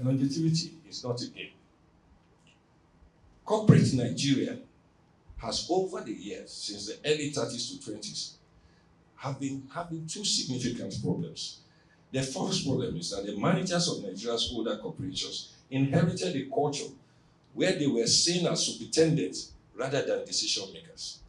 longevity is not a game. Corporate Nigeria has, over the years, since the early 30s to 20s, have been having two significant problems. The first problem is that the managers of Nigeria's older corporations inherited a culture where they were seen as superintendents rather than decision makers.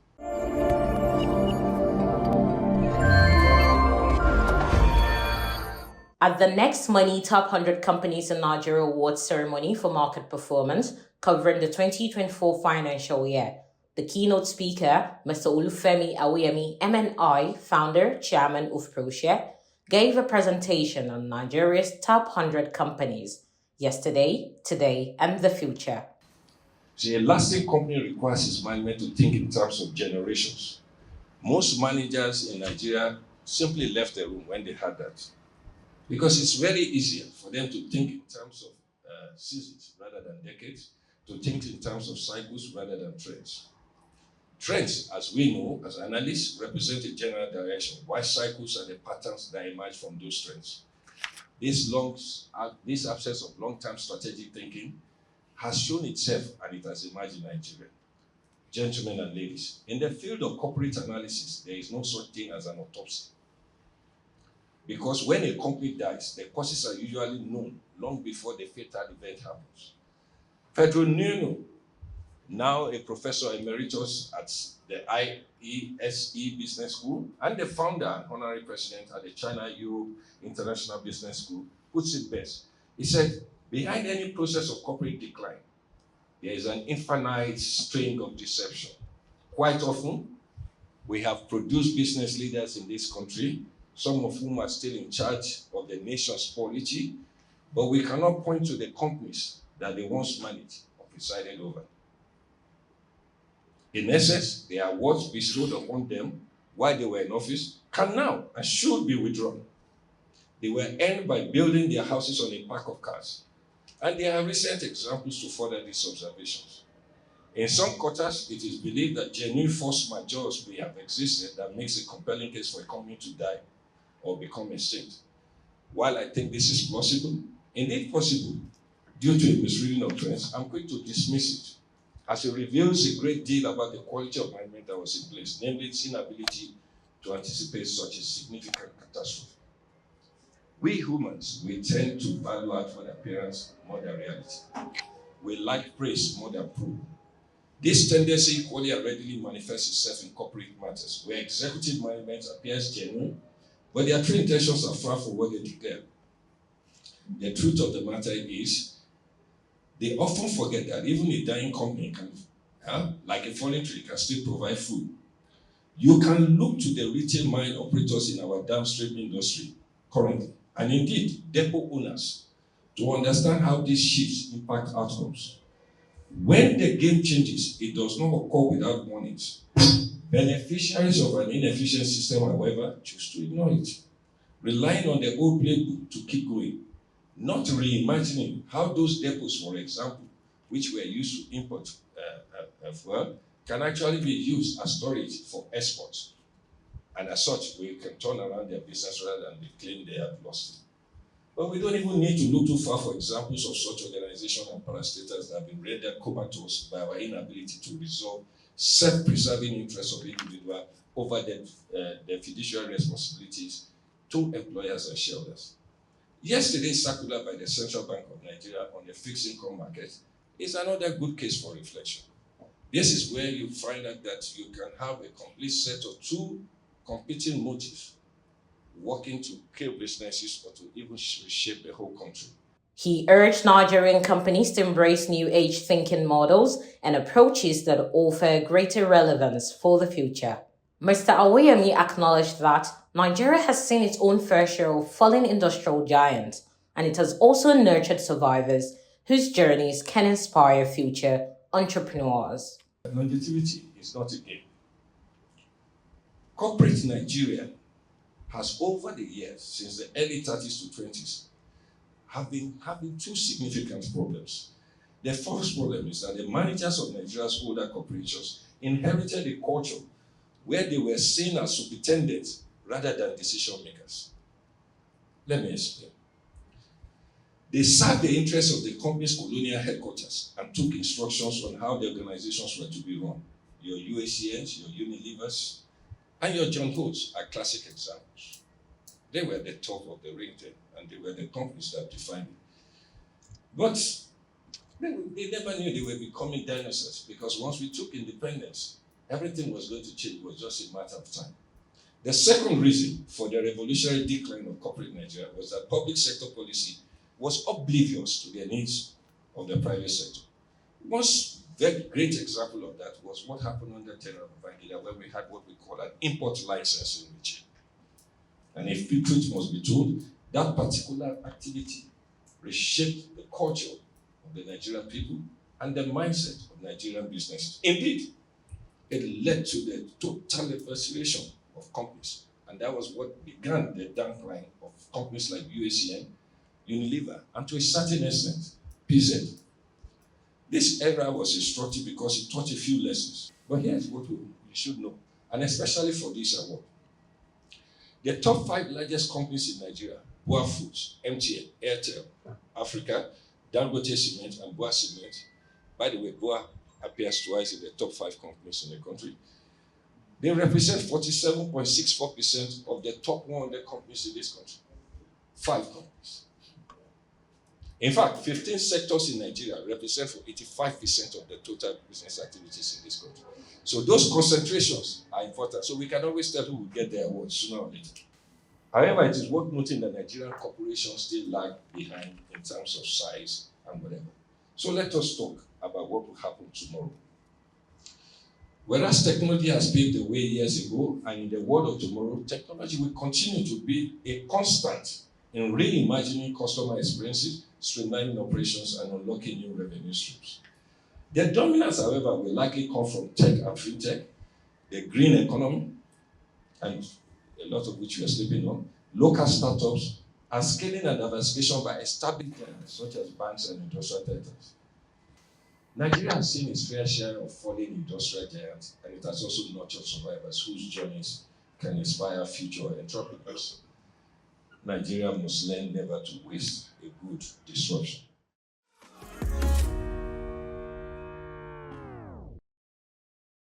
At the Next Money Top 100 Companies in Nigeria Awards ceremony for market performance covering the 2024 financial year, the keynote speaker, Mr. Olufemi Awoyemi, MNI, founder, chairman of Proshare, gave a presentation on Nigeria's top 100 companies yesterday, today, and the future. See, a lasting company requires its management to think in terms of generations. Most managers in Nigeria simply left the room when they had that, because it's very easier for them to think in terms of seasons rather than decades, to think in terms of cycles rather than trends. Trends, as we know, as analysts, represent a general direction, while cycles are the patterns that emerge from those trends. This absence of long-term strategic thinking has shown itself, and it has emerged in Nigeria. Gentlemen and ladies, in the field of corporate analysis, there is no such thing as an autopsy. Because when a company dies, the causes are usually known long before the fatal event happens. Pedro Nuno, now a professor emeritus at the IESE Business School and the founder and honorary president at the China-Europe International Business School, puts it best. He said, behind any process of corporate decline, there is an infinite string of deception. Quite often, we have produced business leaders in this country, some of whom are still in charge of the nation's polity, but we cannot point to the companies that they once managed or presided over. In essence, the awards bestowed upon them while they were in office can now and should be withdrawn. They were earned by building their houses on a pack of cars. And there are recent examples to further these observations. In some quarters, it is believed that genuine force majeure may have existed that makes a compelling case for a company to die or become extinct. While I think this is possible, indeed possible, due to a misreading of trends, I'm quick to dismiss it, as it reveals a great deal about the quality of management that was in place, namely its inability to anticipate such a significant catastrophe. We humans, we tend to value outward appearance more than reality. We like praise more than proof. This tendency equally and readily manifests itself in corporate matters, where executive management appears genuine, but their true intentions are far from what they declare. The truth of the matter is, they often forget that even a dying company can, like a fallen tree, can still provide food. You can look to the retail mine operators in our downstream industry currently, and indeed depot owners, to understand how these shifts impact outcomes. When the game changes, it does not occur without warnings. Beneficiaries of an inefficient system, however, choose to ignore it, relying on the old playbook to keep going, not reimagining how those depots, for example, which were used to import fuel, can actually be used as storage for exports. And as such, we can turn around their business rather than they claim they have lost it. But we don't even need to look too far for examples of such organizations and parastatals that have been rendered comatose by our inability to resolve self-preserving interests of individuals over their fiduciary responsibilities to employers and shareholders. Yesterday's circular by the Central Bank of Nigeria on the fixed income market is another good case for reflection. This is where you find out that you can have a complete set of two competing motives working to kill businesses or to even reshape the whole country. He urged Nigerian companies to embrace new age thinking models and approaches that offer greater relevance for the future. Mr. Awoyemi acknowledged that Nigeria has seen its own fair share of fallen industrial giants, and it has also nurtured survivors whose journeys can inspire future entrepreneurs. Longevity is not a game. Corporate Nigeria has, over the years, since the early 30s to 20s, have been having two significant problems. The first problem is that the managers of Nigeria's older corporations inherited a culture where they were seen as superintendents rather than decision makers. Let me explain. They served the interests of the company's colonial headquarters and took instructions on how the organizations were to be run. Your UACNs, your Unilevers, and your John Holt's are classic examples. They were the top of the ring then, and they were the companies that defined it. But they never knew they were becoming dinosaurs, because once we took independence, everything was going to change. It was just a matter of time. The second reason for the revolutionary decline of corporate Nigeria was that public sector policy was oblivious to the needs of the private sector. One very great example of that was what happened under General Babangida, where we had what we call an import licensing regime. And if truth must be told, that particular activity reshaped the culture of the Nigerian people and the mindset of Nigerian businesses. Indeed, it led to the total evacuation of companies. And that was what began the decline of companies like UACN, Unilever, and to a certain extent, PZ. This era was instructive because it taught a few lessons. But here's what we should know, and especially for this award. The top 5 largest companies in Nigeria, Boa Foods, MTN, Airtel, Africa, Dangote Cement, and Boa Cement. By the way, Boa appears twice in the top 5 companies in the country. They represent 47.64% of the top 100 companies in this country. 5 companies. In fact, 15 sectors in Nigeria represent for 85% of the total business activities in this country. So those concentrations are important. So we can always tell who will get their awards sooner or later. However, it is worth noting that Nigerian corporations still lag behind in terms of size and whatever. So let us talk about what will happen tomorrow. Whereas technology has paved the way years ago, and in the world of tomorrow, technology will continue to be a constant in reimagining customer experiences, streamlining operations, and unlocking new revenue streams. The dominance, however, will likely come from tech and fintech, the green economy, and a lot of which we are sleeping on, local startups, and scaling and diversification by established giants such as banks and industrial titans. Nigeria has seen its fair share of falling industrial giants, and it has also nurtured survivors whose journeys can inspire future entrepreneurs. Nigeria must learn never to waste a good disruption.